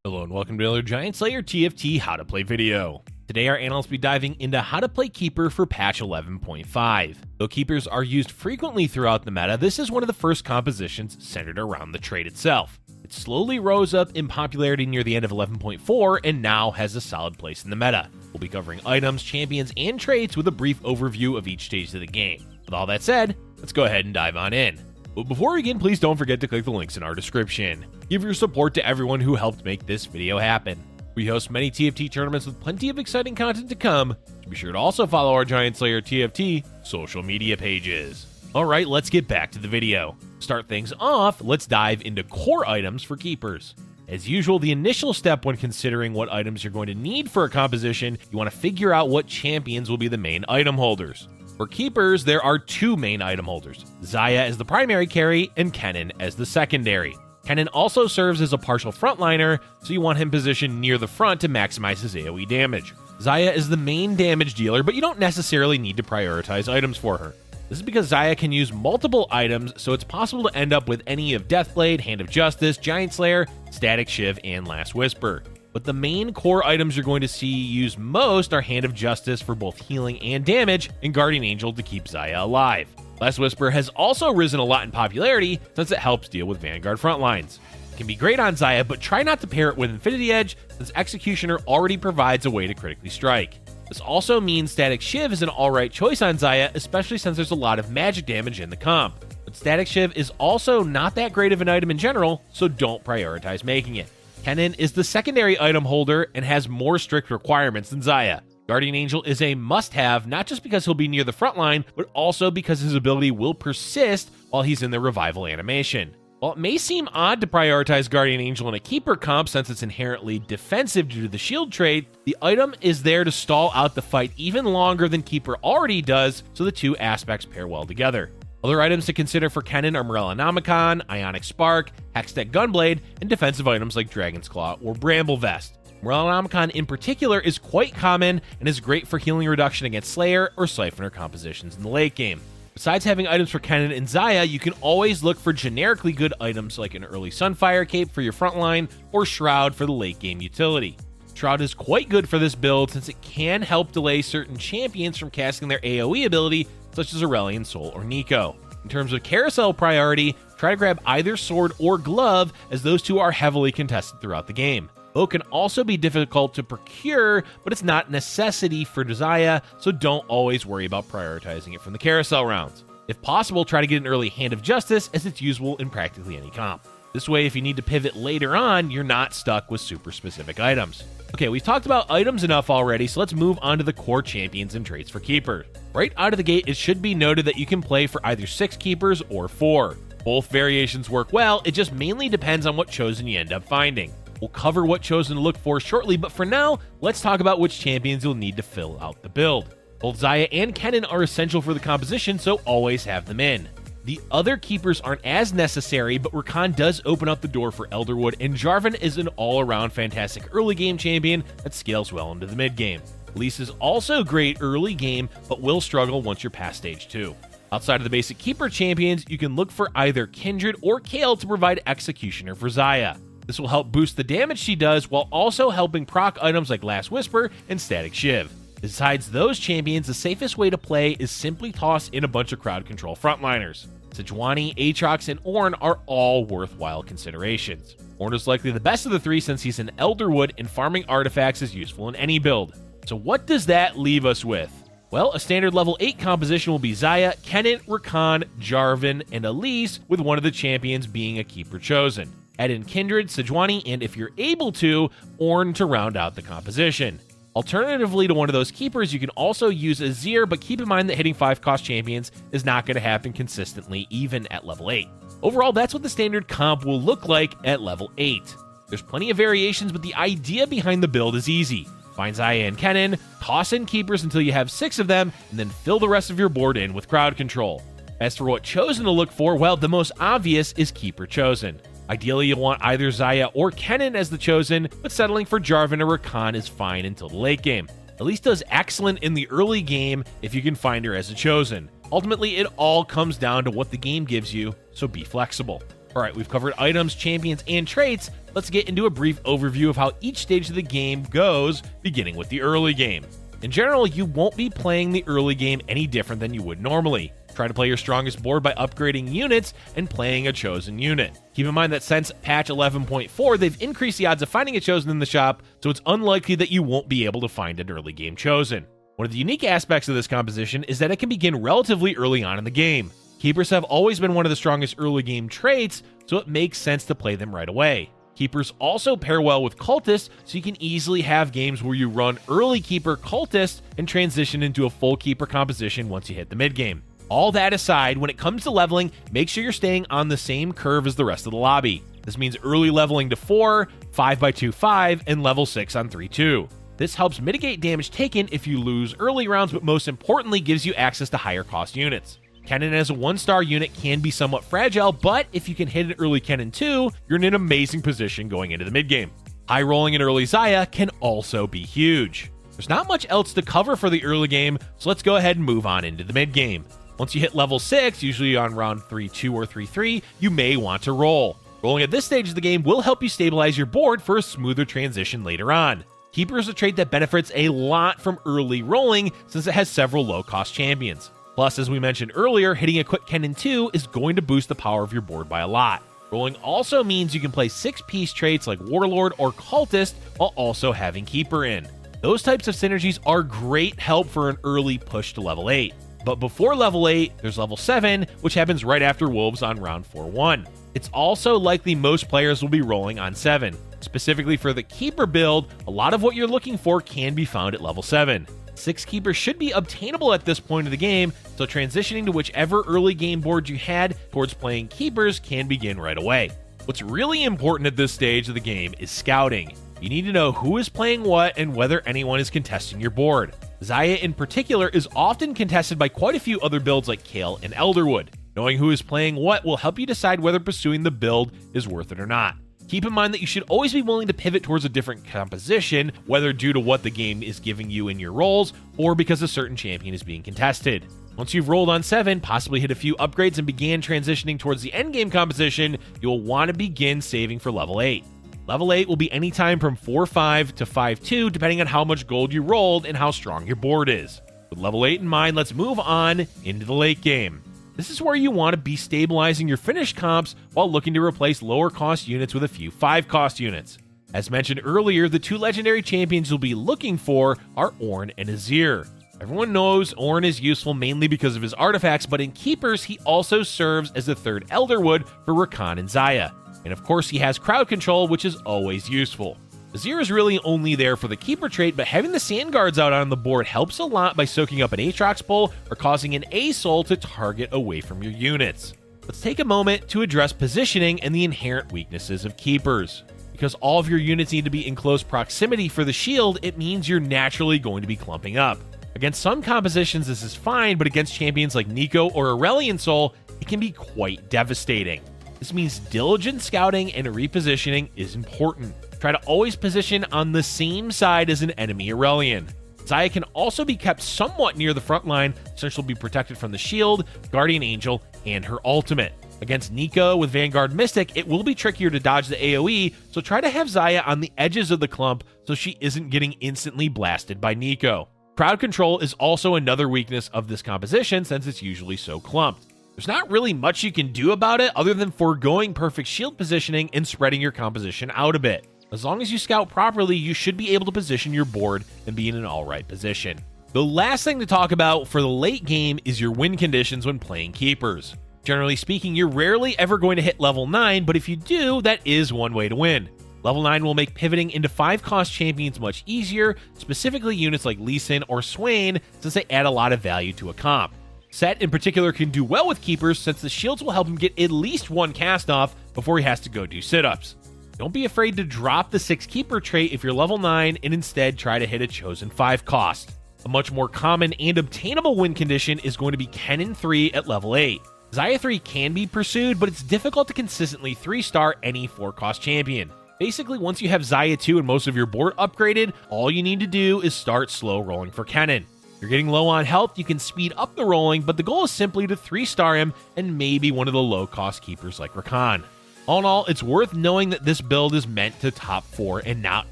Hello and welcome to another Giant Slayer TFT How to Play video. Today our analysts will be diving into how to play Keeper for patch 11.5. Though Keepers are used frequently throughout the meta, this is one of the first compositions centered around the trait itself. It slowly rose up in popularity near the end of 11.4 and now has a solid place in the meta. We'll be covering items, champions, and traits with a brief overview of each stage of the game. With all that said, let's go ahead and dive on in. But before we begin, please don't forget to click the links in our description. Give your support to everyone who helped make this video happen. We host many TFT tournaments with plenty of exciting content to come, so be sure to also follow our Giant Slayer TFT social media pages. Alright, let's get back to the video. To start things off, let's dive into core items for Keepers. As usual, the initial step when considering what items you're going to need for a composition, you want to figure out what champions will be the main item holders. For Keepers, there are two main item holders, Xayah as the primary carry and Kennen as the secondary. Kennen also serves as a partial frontliner, so you want him positioned near the front to maximize his AoE damage. Xayah is the main damage dealer, but you don't necessarily need to prioritize items for her. This is because Xayah can use multiple items, so it's possible to end up with any of Deathblade, Hand of Justice, Giant Slayer, Static Shiv, and Last Whisper. But the main core items you're going to see used most are Hand of Justice for both healing and damage, and Guardian Angel to keep Xayah alive. Last Whisper has also risen a lot in popularity since it helps deal with Vanguard frontlines. It can be great on Xayah, but try not to pair it with Infinity Edge since Executioner already provides a way to critically strike. This also means Static Shiv is an alright choice on Xayah, especially since there's a lot of magic damage in the comp. But Static Shiv is also not that great of an item in general, so don't prioritize making it. Kennen is the secondary item holder and has more strict requirements than Xayah. Guardian Angel is a must-have, not just because he'll be near the front line, but also because his ability will persist while he's in the revival animation. While it may seem odd to prioritize Guardian Angel in a Keeper comp since it's inherently defensive due to the shield trait, the item is there to stall out the fight even longer than Keeper already does, so the two aspects pair well together. Other items to consider for Kennen are Morellonomicon, Ionic Spark, Hextech Gunblade, and defensive items like Dragon's Claw or Bramble Vest. Morellonomicon in particular is quite common and is great for healing reduction against Slayer or Siphoner compositions in the late game. Besides having items for Kennen and Xayah, you can always look for generically good items like an early Sunfire Cape for your frontline or Shroud for the late game utility. Shroud is quite good for this build since it can help delay certain champions from casting their AoE ability, such as Aurelion Sol or Nico. In terms of carousel priority, try to grab either sword or glove as those two are heavily contested throughout the game. Bow can also be difficult to procure, but it's not a necessity for Xayah, so don't always worry about prioritizing it from the carousel rounds. If possible, try to get an early Hand of Justice as it's usable in practically any comp. This way, if you need to pivot later on, you're not stuck with super specific items. Okay, we've talked about items enough already, so let's move on to the core champions and traits for Keeper. Right out of the gate, it should be noted that you can play for either 6 Keepers or 4. Both variations work well, it just mainly depends on what chosen you end up finding. We'll cover what chosen to look for shortly, but for now, let's talk about which champions you'll need to fill out the build. Both Xayah and Kennen are essential for the composition, so always have them in. The other Keepers aren't as necessary, but Rakan does open up the door for Elderwood, and Jarvan is an all-around fantastic early game champion that scales well into the mid game. Elise is also great early game, but will struggle once you're past stage 2. Outside of the basic Keeper champions, you can look for either Kindred or Kayle to provide Executioner for Xayah. This will help boost the damage she does while also helping proc items like Last Whisper and Static Shiv. Besides those champions, the safest way to play is simply toss in a bunch of crowd control frontliners. Sejuani, Aatrox, and Ornn are all worthwhile considerations. Ornn is likely the best of the three since he's an Elderwood and farming artifacts is useful in any build. So what does that leave us with? Well, a standard level 8 composition will be Xayah, Kennen, Rakan, Jarvan, and Elise, with one of the champions being a Keeper chosen. Add in Kindred, Sejuani, and if you're able to, Ornn to round out the composition. Alternatively to one of those Keepers, you can also use Azir, but keep in mind that hitting 5-cost champions is not going to happen consistently, even at level 8. Overall, that's what the standard comp will look like at level 8. There's plenty of variations, but the idea behind the build is easy. Find Xayah and Kennen, toss in Keepers until you have 6 of them, and then fill the rest of your board in with crowd control. As for what chosen to look for, well, the most obvious is Keeper chosen. Ideally, you'll want either Xayah or Kennen as the chosen, but settling for Jarvan or Rakan is fine until the late game. Elise does excellent in the early game if you can find her as a chosen. Ultimately, it all comes down to what the game gives you, so be flexible. Alright, we've covered items, champions, and traits. Let's get into a brief overview of how each stage of the game goes, beginning with the early game. In general, you won't be playing the early game any different than you would normally. Try to play your strongest board by upgrading units and playing a chosen unit. Keep in mind that since patch 11.4, they've increased the odds of finding a chosen in the shop, so it's unlikely that you won't be able to find an early game chosen. One of the unique aspects of this composition is that it can begin relatively early on in the game. Keepers have always been one of the strongest early game traits, so it makes sense to play them right away. Keepers also pair well with cultists, so you can easily have games where you run early keeper cultist and transition into a full keeper composition once you hit the mid game. All that aside, when it comes to leveling, make sure you're staying on the same curve as the rest of the lobby. This means early leveling to 4, 5x2 5, and level 6 on 3-2. This helps mitigate damage taken if you lose early rounds, but most importantly gives you access to higher cost units. Kennen as a 1-star unit can be somewhat fragile, but if you can hit an early Kennen 2, you're in an amazing position going into the mid-game. High rolling an early Xayah can also be huge. There's not much else to cover for the early game, so let's go ahead and move on into the mid-game. Once you hit level 6, usually on round 3-2 or 3-3, you may want to roll. Rolling at this stage of the game will help you stabilize your board for a smoother transition later on. Keeper is a trait that benefits a lot from early rolling since it has several low-cost champions. Plus, as we mentioned earlier, hitting a quick Kennen 2 is going to boost the power of your board by a lot. Rolling also means you can play 6-piece traits like Warlord or Cultist while also having Keeper in. Those types of synergies are great help for an early push to level 8. But before level 8, there's level 7, which happens right after Wolves on round 4-1. It's also likely most players will be rolling on 7. Specifically for the Keeper build, a lot of what you're looking for can be found at level 7. 6 Keepers should be obtainable at this point of the game, so transitioning to whichever early game board you had towards playing Keepers can begin right away. What's really important at this stage of the game is scouting. You need to know who is playing what and whether anyone is contesting your board. Xayah in particular is often contested by quite a few other builds like Kayle and Elderwood. Knowing who is playing what will help you decide whether pursuing the build is worth it or not. Keep in mind that you should always be willing to pivot towards a different composition, whether due to what the game is giving you in your rolls, or because a certain champion is being contested. Once you've rolled on 7, possibly hit a few upgrades and began transitioning towards the endgame composition, you'll want to begin saving for level 8. Level 8 will be anytime from 4-5 to 5-2, depending on how much gold you rolled and how strong your board is. With level 8 in mind, let's move on into the late game. This is where you want to be stabilizing your finished comps while looking to replace lower cost units with a few 5-cost units. As mentioned earlier, the 2 legendary champions you'll be looking for are Ornn and Azir. Everyone knows Ornn is useful mainly because of his artifacts, but in Keepers he also serves as the 3rd Elderwood for Rakan and Xayah. And of course he has crowd control, which is always useful. Azir is really only there for the Keeper trait, but having the Sand Guards out on the board helps a lot by soaking up an Aatrox pull or causing an A-Soul to target away from your units. Let's take a moment to address positioning and the inherent weaknesses of Keepers. Because all of your units need to be in close proximity for the shield, it means you're naturally going to be clumping up. Against some compositions this is fine, but against champions like Neeko or Aurelion Sol, it can be quite devastating. This means diligent scouting and repositioning is important. Try to always position on the same side as an enemy Aurelion. Xayah can also be kept somewhat near the front line, since she'll be protected from the shield, Guardian Angel, and her ultimate. Against Neeko with Vanguard Mystic, it will be trickier to dodge the AoE, so try to have Xayah on the edges of the clump so she isn't getting instantly blasted by Neeko. Crowd control is also another weakness of this composition since it's usually so clumped. There's not really much you can do about it other than foregoing perfect shield positioning and spreading your composition out a bit. As long as you scout properly, you should be able to position your board and be in an alright position. The last thing to talk about for the late game is your win conditions when playing Keepers. Generally speaking, you're rarely ever going to hit level 9, but if you do, that is one way to win. Level 9 will make pivoting into 5-cost champions much easier, specifically units like Lee Sin or Swain, since they add a lot of value to a comp. Set in particular can do well with Keepers since the shields will help him get at least one cast off before he has to go do sit-ups. Don't be afraid to drop the 6 Keeper trait if you're level 9 and instead try to hit a chosen 5 cost. A much more common and obtainable win condition is going to be Kennen 3 at level 8. Xayah 3 can be pursued, but it's difficult to consistently 3-star any 4-cost champion. Basically, once you have Xayah 2 and most of your board upgraded, all you need to do is start slow rolling for Kennen. If you're getting low on health, you can speed up the rolling, but the goal is simply to 3-star him and maybe one of the low-cost keepers like Rakan. All in all, it's worth knowing that this build is meant to top 4 and not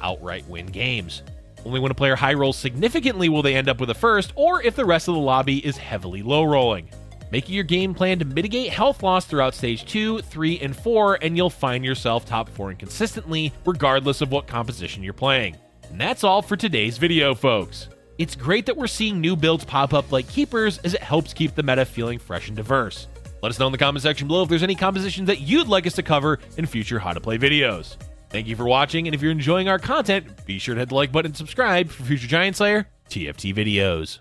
outright win games. Only when a player high rolls significantly will they end up with a first, or if the rest of the lobby is heavily low rolling. Make your game plan to mitigate health loss throughout stage 2, 3, and 4, and you'll find yourself top 4 consistently, regardless of what composition you're playing. And that's all for today's video, folks. It's great that we're seeing new builds pop up like Keepers, as it helps keep the meta feeling fresh and diverse. Let us know in the comment section below if there's any compositions that you'd like us to cover in future How to Play videos. Thank you for watching, and if you're enjoying our content, be sure to hit the like button and subscribe for future Giant Slayer TFT videos.